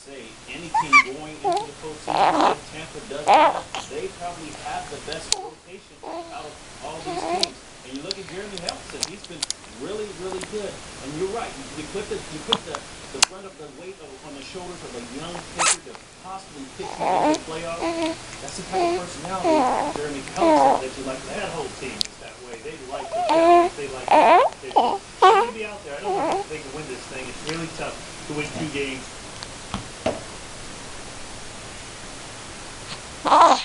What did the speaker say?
say any team going into the postseason, if Tampa does that, they probably have the best rotation out of all these teams. And you look at Jeremy Helton, he's been really, really good. And you're right, you put the brunt of the weight on the shoulders of a young pitcher to possibly pick him into the playoffs. That's the type of personality Jeremy Helton that you like. That whole team is that way. They like the challenge. They like the competition. He's going to be out there. I don't know if they can win this thing. It's really tough to win 2 games. Oh.